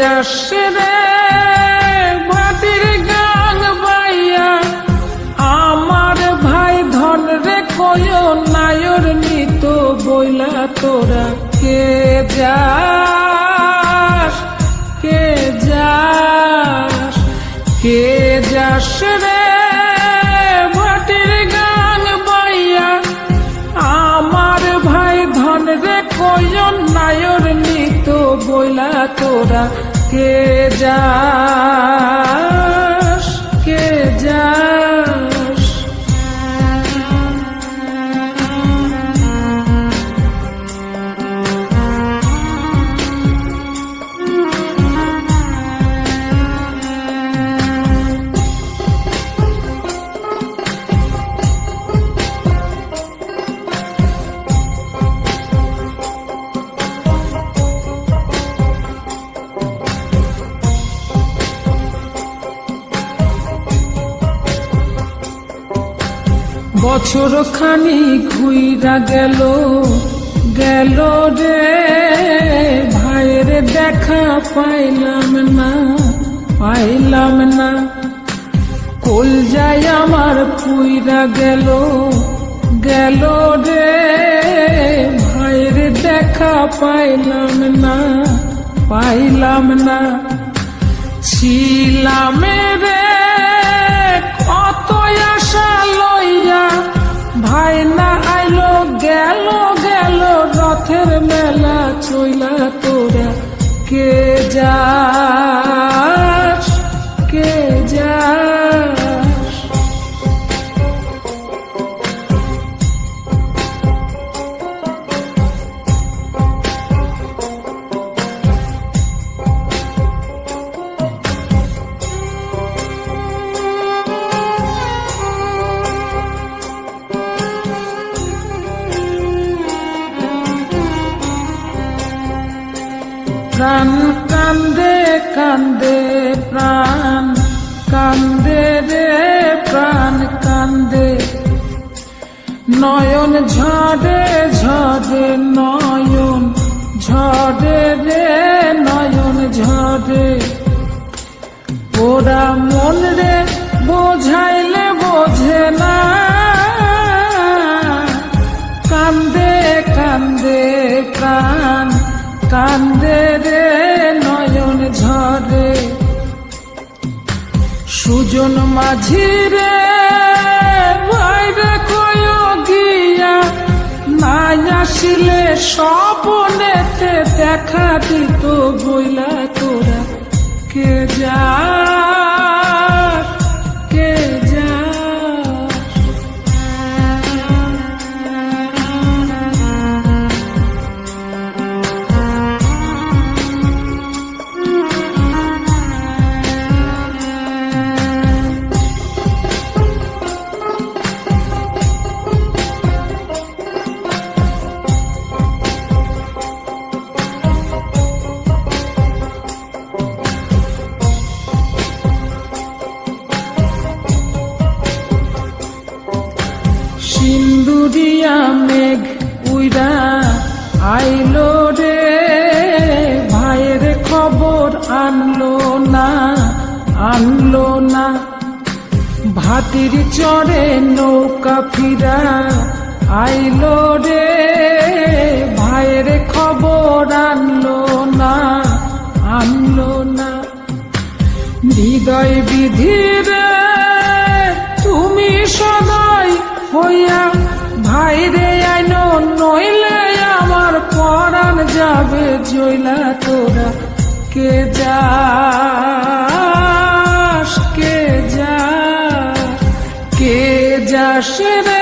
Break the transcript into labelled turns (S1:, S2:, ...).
S1: যাস রে ভাটির গান বাইয়া, আমার ভাই ধন রে কয় নায়র নিত বইলা তোরা কে যাস, কে যাস, কে যাস রে ভাটির গান বাইয়া, আমার ভাই ধন রে কয় নায়র নিত বইলা তোরা কে যাস, কে যাস। বছর খানি ঘুইরা গেল গেল রে, ভাইয়ের দেখা পাইলাম না, পাইলাম না। কলজায় আমার পুইরা গেল গেল রে, ভাইয়ের দেখা পাইলাম না, পাইলাম না। ছিলাম রে কত আশা লইয়া, ভাই না আইলো গেল গেল রথের মেলা চইলা তোরা কে যাস, কে যাস। প্রাণ কান্দে কান্দে, প্রাণ কান্দে রে, প্রাণ কান্দে। নয়ন ঝরে ঝরে, নয়ন ঝরে রে, নয়ন ঝরে। ওরা মন রে বোঝাইলে বোঝে না, কান্দে কান্দে প্রাণ কান্দে রে, নয়ন ঝরে। সুজন মাঝি রে ভাইরে কয় গিয়া, নাই আসিলে স্বপনেতে দেখা দিত বইলা তোরা কে যাস, কে যাস। সিন্দুরিয়া মেঘ উইরা আইলো রে, ভাইয়ের খবর আনলো না, আনলো না। ভাটির চরে নৌকা ফিরা আইলো রে, ভাইয়ের খবর আনলো না, আনলো না। হৃদয় বিধির তুমি সদয় হইয়া ভাইরে আইনো, নইলে আমার পরাণ যাবে জইলা তোরা কে যাস, কে যাস, কে যাস রে।